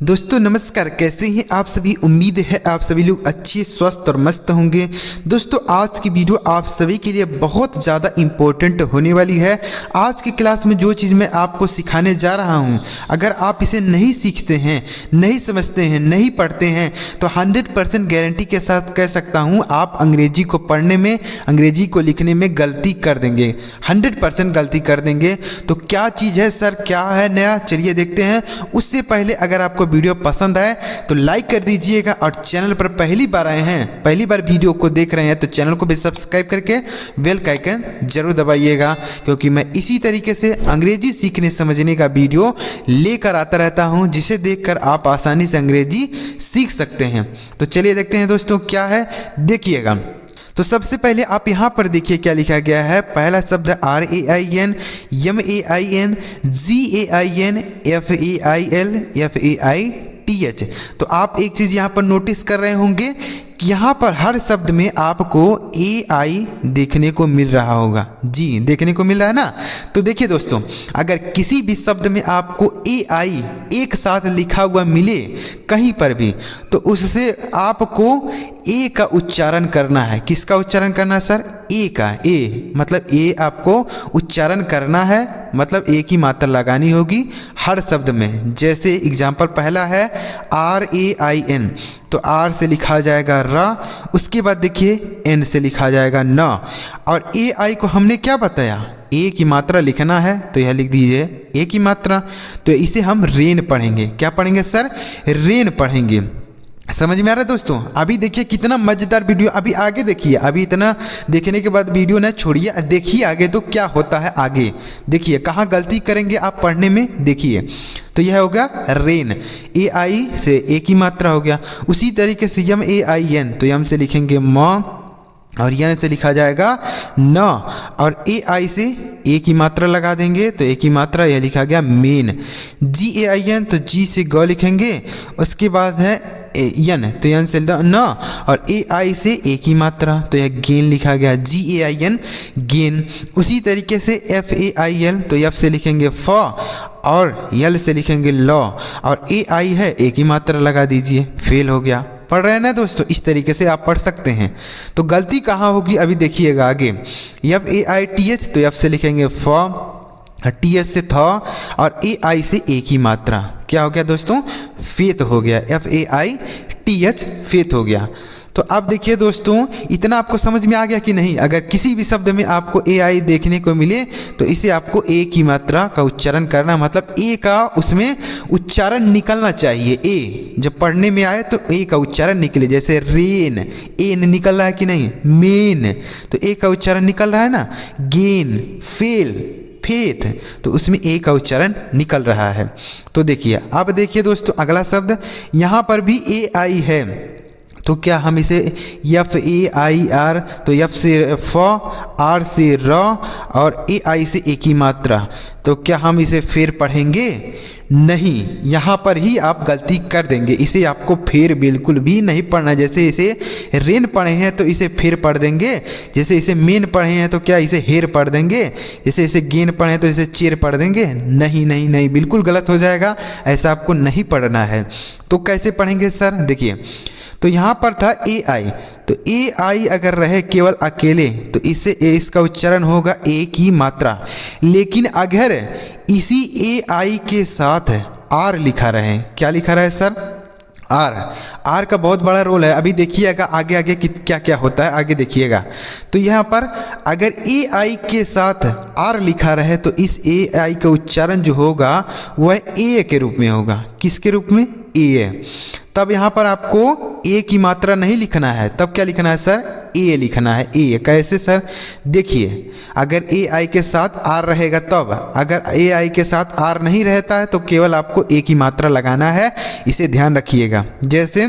दोस्तों नमस्कार, कैसे हैं आप सभी। उम्मीद है आप सभी लोग अच्छे स्वस्थ और मस्त होंगे। दोस्तों आज की वीडियो आप सभी के लिए बहुत ज़्यादा इम्पोर्टेंट होने वाली है। आज की क्लास में जो चीज़ मैं आपको सिखाने जा रहा हूं, अगर आप इसे नहीं सीखते हैं, नहीं समझते हैं, नहीं पढ़ते हैं तो 100% गारंटी के साथ कह सकता हूँ आप अंग्रेजी को पढ़ने में, अंग्रेजी को लिखने में गलती कर देंगे, 100% गलती कर देंगे। तो क्या चीज़ है सर, क्या है नया, चलिए देखते हैं। उससे पहले अगर आपको वीडियो पसंद आए तो लाइक कर दीजिएगा, और चैनल पर पहली बार आए हैं, पहली बार वीडियो को देख रहे हैं तो चैनल को भी सब्सक्राइब करके बेल का आइकन जरूर दबाइएगा, क्योंकि मैं इसी तरीके से अंग्रेजी सीखने समझने का वीडियो लेकर आता रहता हूं, जिसे देखकर आप आसानी से अंग्रेजी सीख सकते हैं। तो चलिए देखते हैं दोस्तों क्या है, देखिएगा। तो सबसे पहले आप यहाँ पर देखिए क्या लिखा गया है। पहला शब्द RAIN, MAIN, GAIN, FAIL, FAITH। तो आप एक चीज़ यहाँ पर नोटिस कर रहे होंगे कि यहाँ पर हर शब्द में आपको AI देखने को मिल रहा होगा। जी, देखने को मिल रहा है ना। तो देखिए दोस्तों, अगर किसी भी शब्द में आपको AI एक साथ लिखा हुआ मिले कहीं पर भी, तो उससे आपको ए का उच्चारण करना है। किसका उच्चारण करना है सर? ए का। ए मतलब ए आपको उच्चारण करना है, मतलब ए की मात्रा लगानी होगी हर शब्द में। जैसे एग्जाम्पल पहला है RAIN, तो R से लिखा जाएगा र, उसके बाद देखिए N से लिखा जाएगा न, और AI को हमने क्या बताया, ए की मात्रा लिखना है, तो यह लिख दीजिए ए की मात्रा। तो इसे हम रेन पढ़ेंगे। क्या पढ़ेंगे सर? रेन पढ़ेंगे। समझ में आ रहा है दोस्तों? अभी देखिए कितना मज़ेदार वीडियो, अभी आगे देखिए। अभी इतना देखने के बाद वीडियो ना छोड़िए, देखिए आगे तो क्या होता है। आगे देखिए कहाँ गलती करेंगे आप पढ़ने में, देखिए। तो यह होगा रेन, AI से ए की मात्रा हो गया। उसी तरीके से MAIN, तो यम से लिखेंगे म, और यन से लिखा जाएगा न, और AI से ए की मात्रा लगा देंगे, तो ए की मात्रा यह लिखा गया मेन। GAIN, तो जी से ग लिखेंगे, उसके बाद है यन, तो यन से न, और AI से ए की मात्रा, तो यह गेन लिखा गया, GAIN गेन। उसी तरीके से FAIL, तो एफ से लिखेंगे फ, और यल से लिखेंगे लॉ, और AI है ए की मात्रा लगा दीजिए, फेल हो गया। पढ़ रहे हैं ना दोस्तों? इस तरीके से आप पढ़ सकते हैं। तो गलती कहाँ होगी अभी देखिएगा आगे। FAITH, तो एफ से लिखेंगे फ, TH से थ, और AI से ए की मात्रा। क्या हो गया दोस्तों? फेथ हो गया। FAITH फेथ हो गया। तो अब देखिए दोस्तों, इतना आपको समझ में आ गया कि नहीं? अगर किसी भी शब्द में आपको AI देखने को मिले तो इसे आपको ए की मात्रा का उच्चारण करना, मतलब ए का उसमें उच्चारण निकलना चाहिए। ए जब पढ़ने में आए तो ए का उच्चारण निकले। जैसे रेन, एन निकल रहा है कि नहीं? मेन, तो ए का उच्चारण निकल रहा है ना। गेन, फेल, फेथ, तो उसमें ए का उच्चारण निकल रहा है। तो देखिए, अब देखिए दोस्तों अगला शब्द, यहाँ पर भी AI है, तो क्या हम इसे FAIR, तो F से फ, R से र, और AI से ए की मात्रा, तो क्या हम इसे फिर पढ़ेंगे? नहीं, यहाँ पर ही आप गलती कर देंगे। इसे आपको फिर बिल्कुल भी नहीं पढ़ना। जैसे इसे रेन पढ़े हैं तो इसे फिर पढ़ देंगे, जैसे इसे मेन पढ़े हैं तो क्या इसे हेर पढ़ देंगे, जैसे इसे गेन पढ़े हैं तो इसे चेर पढ़ देंगे। नहीं नहीं नहीं, बिल्कुल गलत हो जाएगा, ऐसा आपको नहीं पढ़ना है। तो कैसे पढ़ेंगे सर? देखिए, तो यहाँ पर था AI, तो AI अगर रहे केवल अकेले तो इससे इसका उच्चारण होगा ए की मात्रा। लेकिन अगर इसी AI के साथ R लिखा रहे, क्या लिखा रहा है सर? R का बहुत बड़ा रोल है। अभी देखिएगा आगे आगे क्या क्या होता है, आगे देखिएगा। तो यहाँ पर अगर AI के साथ R लिखा रहे तो इस AI का उच्चारण जो होगा वह ए के रूप में होगा। किसके रूप में? ए। तब यहाँ पर आपको ए की मात्रा नहीं लिखना है, तब क्या लिखना है सर? ए लिखना है। ए कैसे सर? देखिए, अगर AI के साथ R रहेगा तब, अगर AI के साथ R नहीं रहता है तो केवल आपको ए की मात्रा लगाना है, इसे ध्यान रखिएगा। जैसे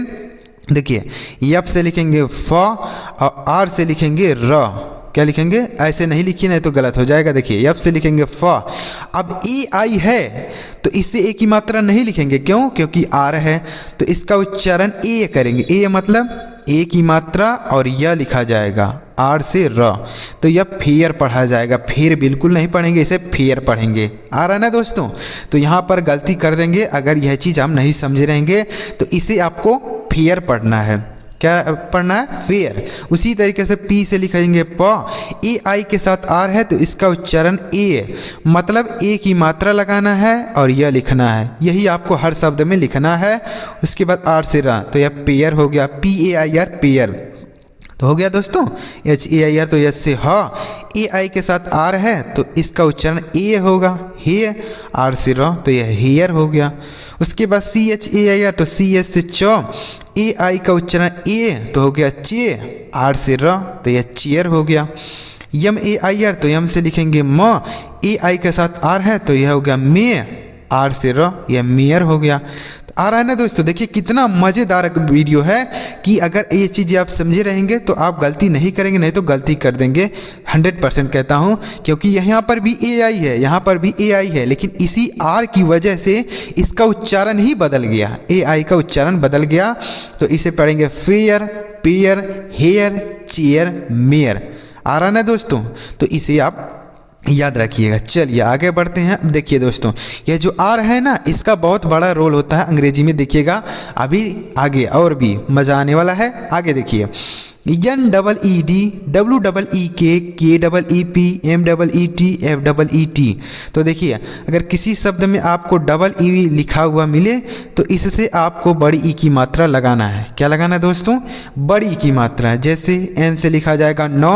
देखिए, एफ से लिखेंगे फ, और R से लिखेंगे र। क्या लिखेंगे? ऐसे नहीं लिखिए, नहीं तो गलत हो जाएगा। देखिए, एफ से लिखेंगे फ। अब AI है तो इससे ए की मात्रा नहीं लिखेंगे। क्यों? क्योंकि R है, तो इसका उच्चारण ए करेंगे। ए मतलब ए की मात्रा, और यह लिखा जाएगा आर से र, तो यह फेयर पढ़ा जाएगा। फेयर बिल्कुल नहीं पढ़ेंगे, इसे फेयर पढ़ेंगे। आ रहा है ना दोस्तों? तो यहाँ पर गलती कर देंगे अगर यह चीज़ हम नहीं समझ रहेंगे, तो इसे आपको फेयर पढ़ना है। क्या पढ़ना है? फेयर। उसी तरीके से पी से लिखेंगे प, ए आई के साथ आर है तो इसका उच्चारण ए, मतलब ए की मात्रा लगाना है और यह लिखना है। यही आपको हर शब्द में लिखना है। उसके बाद आर से रा, तो यह पेयर हो गया, P A I R, pair. तो हो गया दोस्तों। एच ए आई आर, तो एच से ह, ए आई के साथ आर है तो इसका उच्चारण ए होगा, हे। आर से र, तो यह हेयर हो गया। उसके बाद C H A I R, तो सी एच से च, ए आई का उच्चारण ए, तो हो गया चे। आर से र, तो यह चेयर हो गया। यम ए आई आर, तो यम से लिखेंगे म, ए आई के साथ आर है तो यह हो गया मे। आर से र, यह मेयर हो गया। आ रहा है ना दोस्तों? देखिए कितना मज़ेदार वीडियो है कि अगर ये चीज़ें आप समझे रहेंगे तो आप गलती नहीं करेंगे, नहीं तो गलती कर देंगे। 100% कहता हूँ, क्योंकि यहाँ पर भी ए आई है, यहाँ पर भी ए आई है, लेकिन इसी आर की वजह से इसका उच्चारण ही बदल गया, ए आई का उच्चारण बदल गया। तो इसे पढ़ेंगे fair, pair, hair, chair, mayor. आ रहा है ना दोस्तों? तो इसे आप याद रखिएगा। चलिए आगे बढ़ते हैं। अब देखिए दोस्तों, यह जो आर है ना, इसका बहुत बड़ा रोल होता है अंग्रेजी में। देखिएगा अभी आगे और भी मज़ा आने वाला है। आगे देखिए, N double E D, W double E K double E P, M double E T, F double E T. तो देखिए अगर किसी शब्द में आपको डबल ई लिखा हुआ मिले तो इससे आपको बड़ी ई की मात्रा लगाना है। क्या लगाना है दोस्तों? बड़ी ई की मात्रा। जैसे एन से लिखा जाएगा नौ,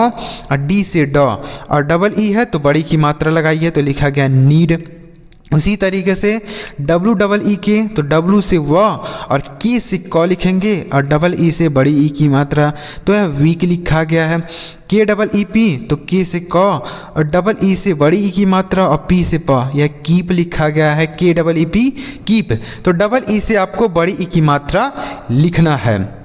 और डी से ड, और डबल ई है तो बड़ी की मात्रा लगाइए तो लिखा गया नीड। उसी तरीके से डब्ल्यू डबल ई के, तो डब्ल्यू से व और के से क लिखेंगे, और डबल ई से बड़ी ई की मात्रा, तो यह वीक लिखा गया है। के डबल ई पी, तो के से क और डबल ई से बड़ी ई की मात्रा और पी से प, यह कीप लिखा गया है। के डबल ई पी, कीप। तो डबल ई से आपको बड़ी ई की मात्रा लिखना है।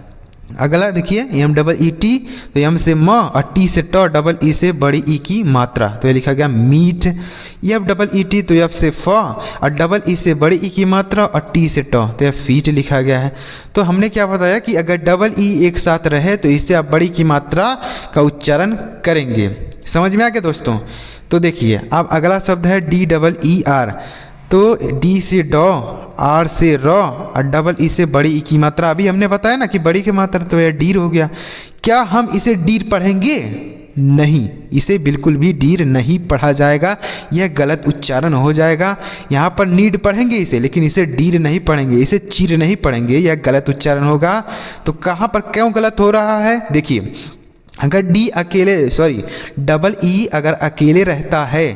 अगला देखिए, एम डबल ई टी, तो एम से म और टी से ट, डबल ई से बड़ी ई की मात्रा, तो ये लिखा गया meet. F double E T, तो एफ से फ और डबल ई से बड़ी ई की मात्रा और टी से ट, तो यह फीट लिखा गया है। तो हमने क्या बताया कि अगर डबल ई एक साथ रहे तो इससे आप बड़ी की मात्रा का उच्चारण करेंगे। समझ में आ गया दोस्तों? तो देखिए अब अगला शब्द है डी डबल ई आर, तो डी से ड, आर से र और डबल ई से बड़ी ई की मात्रा। अभी हमने बताया ना कि बड़ी की मात्रा, तो यह डीर हो गया। क्या हम इसे डीर पढ़ेंगे? नहीं, इसे बिल्कुल भी डीर नहीं पढ़ा जाएगा, यह गलत उच्चारण हो जाएगा। यहाँ पर नीड पढ़ेंगे इसे, लेकिन इसे डीर नहीं पढ़ेंगे, इसे चीर नहीं पढ़ेंगे, यह गलत उच्चारण होगा। तो कहाँ पर क्यों गलत हो रहा है? देखिए अगर डी अकेले, सॉरी डबल ई अगर अकेले रहता है,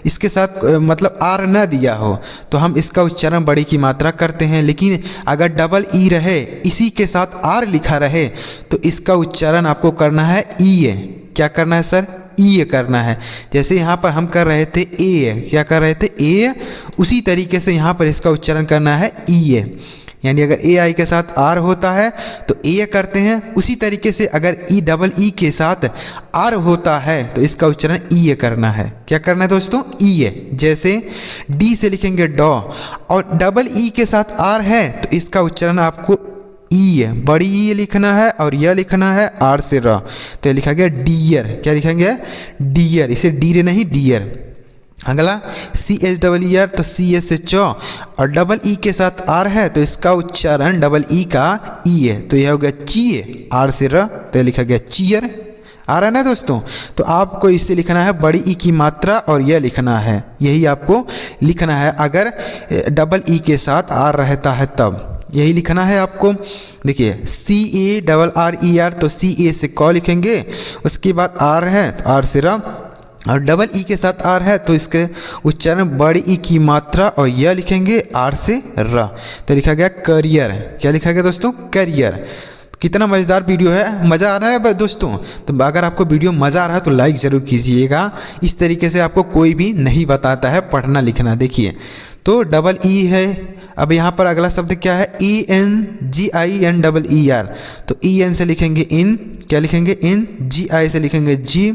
इसके साथ मतलब आर न दिया हो, तो हम इसका उच्चारण बड़ी की मात्रा करते हैं। लेकिन अगर डबल ई रहे, इसी के साथ आर लिखा रहे, तो इसका उच्चारण आपको करना है ई। क्या करना है सर? ई करना है। जैसे यहाँ पर हम कर रहे थे ए, क्या कर रहे थे? ए। उसी तरीके से यहाँ पर इसका उच्चारण करना है ई। यानी अगर ए आई के साथ आर होता है तो ए करते हैं, उसी तरीके से अगर ई डबल ई के साथ आर होता है तो इसका उच्चारण ई करना है। क्या करना है दोस्तों? ई। जैसे डी से लिखेंगे ड और डबल ई के साथ आर है तो इसका उच्चारण आपको ई है, बड़ी ई लिखना है और यह लिखना है आर से र, तो लिखा गया डियर। क्या लिखेंगे? डियर। इसे डीर नहीं, डियर। अगला C H double E R, तो सी एच से च और डबल ई के साथ आर है तो इसका उच्चारण डबल ई का ई है, तो यह हो गया ची। आर से र, तो लिखा गया चीयर। आ रहा है ना दोस्तों? तो आपको इससे लिखना है बड़ी ई की मात्रा और यह लिखना है, यही आपको लिखना है अगर डबल ई के साथ आर रहता है तब यही लिखना है आपको। देखिए C A double R E R, तो सी ए से क लिखेंगे, उसके बाद आर है तो आर से र, और डबल ई के साथ आर है तो इसके उच्चारण बड़ी ई की मात्रा और यह लिखेंगे आर से र, तो लिखा गया करियर। क्या लिखा गया दोस्तों? करियर। कितना मज़ेदार वीडियो है, मज़ा आ रहा है दोस्तों? तो अगर आपको वीडियो मज़ा आ रहा है तो लाइक ज़रूर कीजिएगा। इस तरीके से आपको कोई भी नहीं बताता है पढ़ना लिखना। देखिए तो डबल ई है। अब यहाँ पर अगला शब्द क्या है? E N G I N double E R, तो ई एन से लिखेंगे इन, क्या लिखेंगे? इन। जी आई से लिखेंगे जी,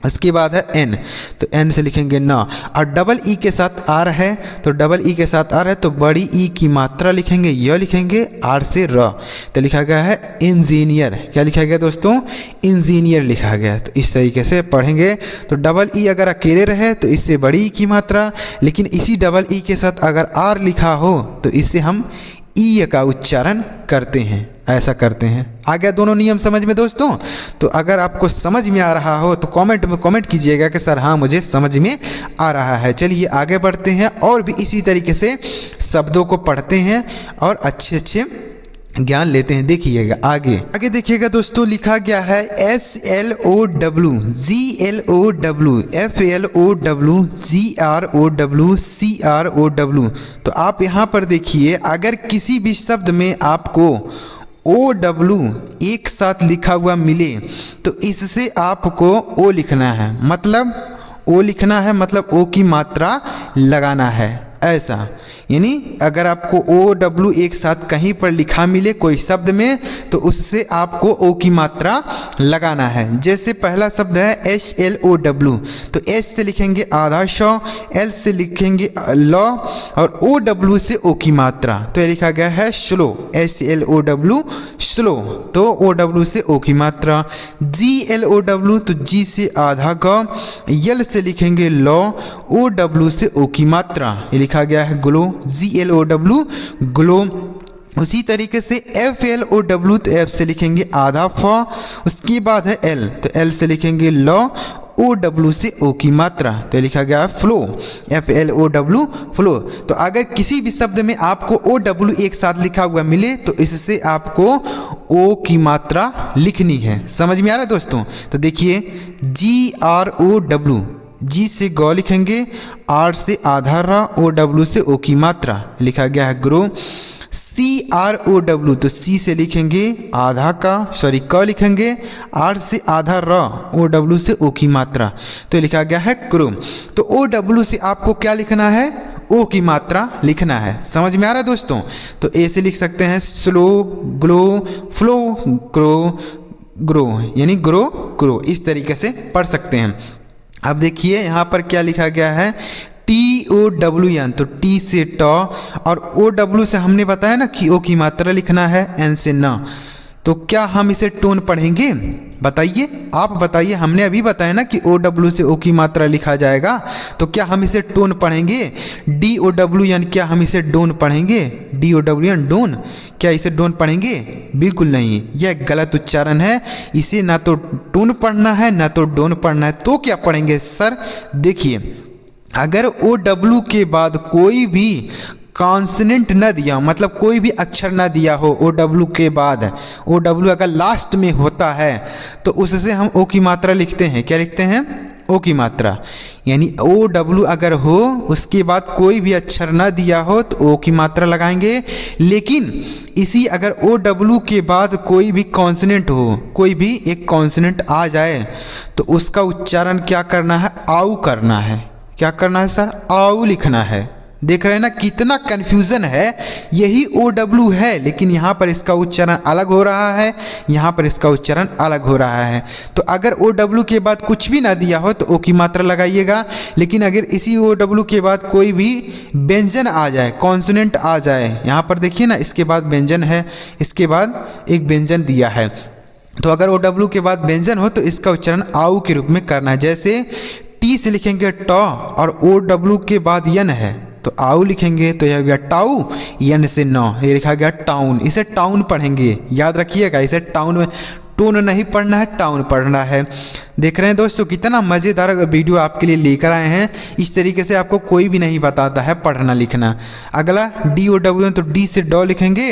उसके बाद है एन, तो एन से लिखेंगे न। और डबल ई के साथ आर है, तो डबल ई के साथ आर है तो बड़ी ई की मात्रा लिखेंगे, यह लिखेंगे आर से र, तो लिखा गया है इंजीनियर। क्या लिखा गया दोस्तों? इंजीनियर लिखा गया। तो इस तरीके से पढ़ेंगे। तो डबल ई अगर अकेले रहे तो इससे बड़ी ई की मात्रा, लेकिन इसी डबल ई के साथ अगर आर लिखा हो तो इससे हम ई का उच्चारण करते हैं, ऐसा करते हैं। आ गया दोनों नियम समझ में दोस्तों? तो अगर आपको समझ में आ रहा हो तो कमेंट में कमेंट कीजिएगा कि सर हाँ मुझे समझ में आ रहा है। चलिए आगे बढ़ते हैं और भी इसी तरीके से शब्दों को पढ़ते हैं और अच्छे अच्छे ज्ञान लेते हैं। देखिएगा आगे देखिएगा दोस्तों, लिखा गया है SLOW GLOW FLOW GROW CROW। तो आप यहाँ पर देखिए, अगर किसी भी शब्द में आपको OW एक साथ लिखा हुआ मिले तो इससे आपको O लिखना है, मतलब O लिखना है, मतलब O की मात्रा लगाना है, ऐसा। यानी अगर आपको OW एक साथ कहीं पर लिखा मिले कोई शब्द में तो उससे आपको O की मात्रा लगाना है। जैसे पहला शब्द है SLOW, तो S से लिखेंगे आधा शौ, L से लिखेंगे लॉ और OW से O की मात्रा, तो ये लिखा गया है स्लो, SLOW स्लो, तो OW से O की मात्रा। GLOW तो G से आधा ग, L से लिखेंगे लॉ, OW से O की मात्रा, ये लिखा गया है ग्लो, GLOW ग्लो। उसी तरीके से FLOW तो F से लिखेंगे आधा फ, उसके बाद है L, तो L से लिखेंगे लॉ, OW से O की मात्रा, तो लिखा गया है फ्लो, FLOW फ्लो। तो अगर किसी भी शब्द में आपको OW एक साथ लिखा हुआ मिले तो इससे आपको O की मात्रा लिखनी है। समझ में आ रहा है दोस्तों? तो देखिए GROW, G से गौ लिखेंगे, R से आधा रा, OW से O की मात्रा, लिखा गया है ग्रो। CROW तो C से लिखेंगे आधा क लिखेंगे, R से आधा र, OW से O की मात्रा, तो लिखा गया है क्रो। तो OW से आपको क्या लिखना है? O की मात्रा लिखना है। समझ में आ रहा है दोस्तों? तो A से लिख सकते हैं slow, glow, flow, grow, grow, यानी ग्रो ग्रो, इस तरीके से पढ़ सकते हैं। अब देखिए यहाँ पर क्या लिखा गया है, TOWN, तो T से ट और OW से हमने बताया ना कि O की मात्रा लिखना है, N से न। तो क्या हम इसे टोन पढ़ेंगे? बताइए, आप बताइए। हमने अभी बताया ना कि OW से O की मात्रा लिखा जाएगा, तो क्या हम इसे टोन पढ़ेंगे? DOWN, क्या हम इसे डोन पढ़ेंगे? DOWN डोन, क्या इसे डोन पढ़ेंगे? बिल्कुल नहीं, यह गलत उच्चारण है। इसे ना तो टोन पढ़ना है ना तो डोन पढ़ना है, तो क्या पढ़ेंगे सर? देखिए, अगर OW के बाद कोई भी कॉन्सोनेंट न दिया, मतलब कोई भी अक्षर न दिया हो OW के बाद, OW अगर लास्ट में होता है तो उससे हम O की मात्रा लिखते हैं। क्या लिखते हैं? O की मात्रा। यानी OW अगर हो उसके बाद कोई भी अक्षर न दिया हो तो O की मात्रा लगाएंगे। लेकिन इसी अगर OW के बाद कोई भी कॉन्सोनेंट हो, कोई भी एक कॉन्सोनेंट आ जाए तो उसका उच्चारण क्या करना है? आउ करना है। क्या करना है सर? आउ लिखना है। देख रहे हैं ना कितना कन्फ्यूज़न है। यही OW है, लेकिन यहाँ पर इसका उच्चारण अलग हो रहा है, यहाँ पर इसका उच्चारण अलग हो रहा है। तो अगर OW के बाद कुछ भी ना दिया हो तो O की मात्रा लगाइएगा। लेकिन अगर इसी OW के बाद कोई भी व्यंजन आ जाए, कॉन्सोनेंट आ जाए, यहाँ पर देखिए ना, इसके बाद व्यंजन है, इसके बाद एक व्यंजन दिया है, तो अगर OW के बाद व्यंजन हो तो इसका उच्चारण आउ के रूप में करना है। जैसे T से लिखेंगे ट और OW के बाद यन है तो आउ लिखेंगे, तो यह हो गया टाउ, यन से न, ये लिखा गया टाउन। इसे टाउन पढ़ेंगे, याद रखिएगा, इसे टाउन में टोन नहीं पढ़ना है, टाउन पढ़ना है। देख रहे हैं दोस्तों कितना मज़ेदार वीडियो आपके लिए लेकर आए हैं। इस तरीके से आपको कोई भी नहीं बताता है पढ़ना लिखना। अगला DOW, तो D से डॉ लिखेंगे,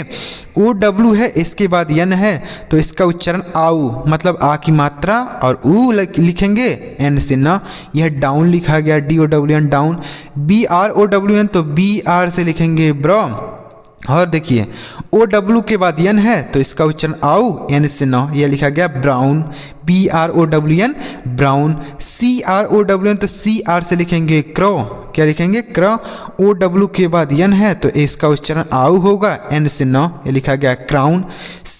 OW है, इसके बाद यन है तो इसका उच्चारण आउ, मतलब आ की मात्रा, और ऊ लिखेंगे N से न, यह डाउन लिखा गया, DOWN डाउन। BROWN, तो BR से लिखेंगे ब्रो, और देखिए OW के बाद यन है तो इसका उच्चारण आउ, N से न, यह लिखा गया ब्राउन, BROWN ब्राउन। CROWN, तो CR से लिखेंगे क्रो, क्या लिखेंगे? क्रो। OW के बाद यन है तो इसका उच्चारण आउ होगा, N से न, यह लिखा गया क्राउन।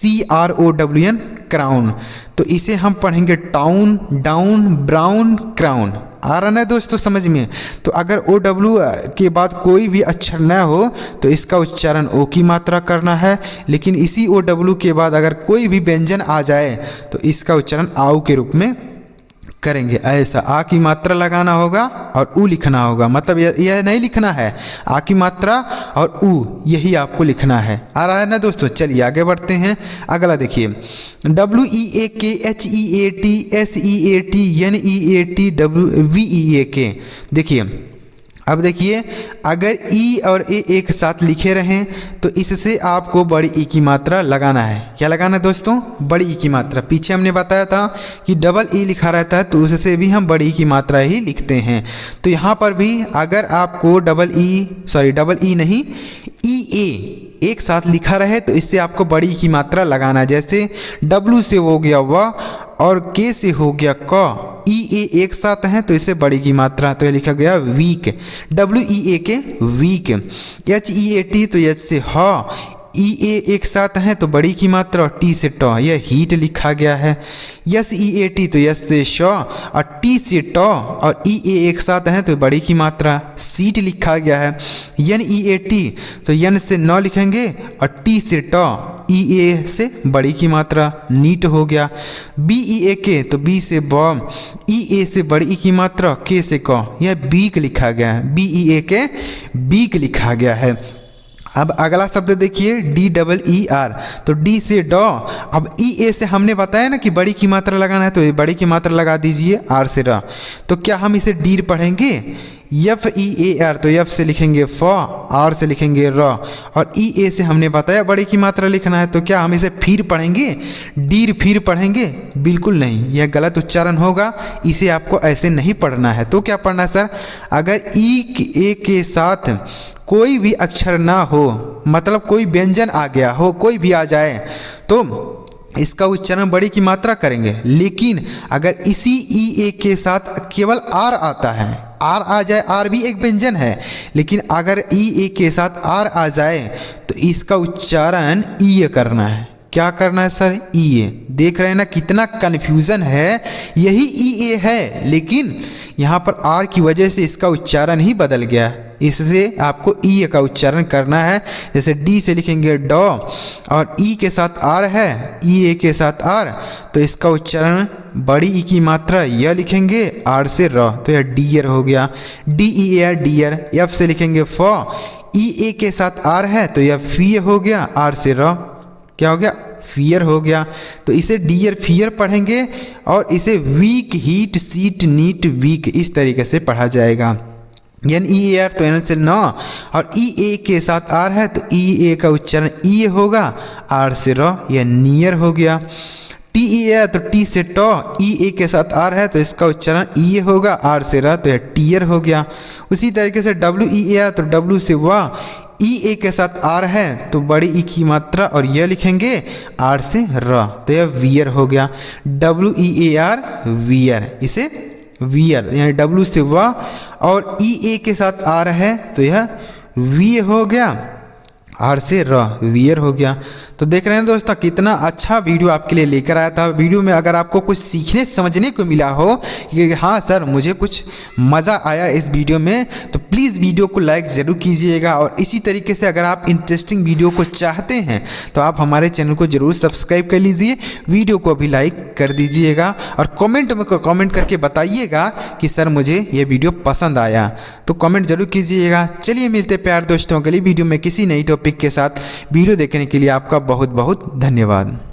CROWN crown. तो इसे हम पढ़ेंगे टाउन, डाउन, ब्राउन, क्राउन। आ रहा ना दोस्तों समझ में। तो अगर OW के बाद कोई भी अक्षर न हो तो इसका उच्चारण O की मात्रा करना है, लेकिन इसी OW के बाद अगर कोई भी व्यंजन आ जाए तो इसका उच्चारण आउ के रूप में करेंगे। ऐसा आ की मात्रा लगाना होगा और ऊ लिखना होगा, मतलब यह नहीं लिखना है, आ की मात्रा और ऊ यही आपको लिखना है। आ रहा है ना दोस्तों। चलिए आगे बढ़ते हैं। अगला देखिए WEAKHEATSEATNEATWVEAK। देखिए अब देखिए अगर ई और ए एक साथ लिखे रहें तो इससे आपको बड़ी ई की मात्रा लगाना है। क्या लगाना है दोस्तों? बड़ी ई की मात्रा। पीछे हमने बताया था कि डबल ई लिखा रहता है तो उससे भी हम बड़ी ई की मात्रा ही लिखते हैं। तो यहाँ पर भी अगर आपको डबल ई नहीं ई ए एक साथ लिखा रहे तो इससे आपको बड़ी ई की मात्रा लगाना है। जैसे W से हो गया व और K से हो गया क, ई ए एक साथ हैं तो इससे बड़ी की मात्रा, तो यह लिखा गया वीक, WEAK वीक। HEAT तो एच से ह, ई ए एक साथ हैं तो बड़ी की मात्रा और टी से ट, यह हीट लिखा गया है। SEAT तो यस से श और टी से ट और ई ए एक साथ हैं तो बड़ी की मात्रा सीट लिखा गया है। NEAT तो यन से न लिखेंगे और टी से ट, ई ए से बड़ी की मात्रा नीट हो गया। BEAK तो बी से ब, ई ए से बड़ी की मात्रा के से क, यह बीक लिखा गया है। BEAK बीक लिखा गया है। अब अगला शब्द देखिए DEER तो डी से ड। अब ई ए से हमने बताया ना कि बड़ी की मात्रा लगाना है तो ये बड़ी की मात्रा लगा दीजिए आर से र। तो क्या हम इसे डीर पढ़ेंगे? FEAR तो एफ से लिखेंगे फ, आर से लिखेंगे र, और ई ए से हमने बताया बड़ी की मात्रा लिखना है तो क्या हम इसे फिर पढ़ेंगे? डीर फिर पढ़ेंगे? बिल्कुल नहीं, यह गलत उच्चारण होगा। इसे आपको ऐसे नहीं पढ़ना है। तो क्या पढ़ना है सर? अगर ई ए के साथ कोई भी अक्षर ना हो, मतलब कोई व्यंजन आ गया हो, कोई भी आ जाए तो इसका उच्चारण बड़ी की मात्रा करेंगे। लेकिन अगर इसी ई ए के साथ केवल आर आता है, आर आ जाए, आर भी एक व्यंजन है, लेकिन अगर ई ए के साथ आर आ जाए तो इसका उच्चारण ई करना है। क्या करना है सर? ई ए। देख रहे हैं ना कितना कन्फ्यूज़न है। यही ई ए है लेकिन यहाँ पर आर की वजह से इसका उच्चारण ही बदल गया। इससे आपको ई का उच्चारण करना है। जैसे डी से लिखेंगे ड और ई के साथ आर है, ई ए के साथ आर, तो इसका उच्चारण बड़ी ई की मात्रा यह लिखेंगे, आर से र, तो यह डियर हो गया। DEAR dear. एफ से लिखेंगे फ, ई ए के साथ आर है तो यह फी हो गया, आर से र क्या हो गया? फियर हो गया। तो इसे डियर फियर पढ़ेंगे और इसे week, heat, seat, neat, week इस तरीके से पढ़ा जाएगा। NEAR तो एन से न और ई ए के साथ आर है तो ई ए का उच्चारण ई होगा, आर से र, यह नियर हो गया। TEAR तो टी से ट, ई ए के साथ आर है तो इसका उच्चारण ई होगा, आर से र, तो यह टीयर हो गया। उसी तरीके से WEAR तो डब्ल्यू से व, ई ए के साथ आर है तो बड़ी ई की मात्रा और यह लिखेंगे आर से र, तो यह वियर हो गया। WEAR वियर, इसे वियर यानी डब्ल्यू से व और ई ए के साथ आर है तो यह वी हो गया, आर से र, वियर हो गया। तो देख रहे हैं दोस्तों कितना अच्छा वीडियो आपके लिए लेकर आया था। वीडियो में अगर आपको कुछ सीखने समझने को मिला हो कि हाँ सर मुझे कुछ मज़ा आया इस वीडियो में, तो प्लीज़ वीडियो को लाइक ज़रूर कीजिएगा। और इसी तरीके से अगर आप इंटरेस्टिंग वीडियो को चाहते हैं तो आप हमारे चैनल को ज़रूर सब्सक्राइब कर लीजिए, वीडियो को भी लाइक कर दीजिएगा और कमेंट करके बताइएगा कि सर मुझे ये वीडियो पसंद आया, तो कमेंट जरूर कीजिएगा। चलिए मिलते प्यार दोस्तों अगली वीडियो में किसी नई टॉपिक के साथ। वीडियो देखने के लिए आपका बहुत बहुत धन्यवाद।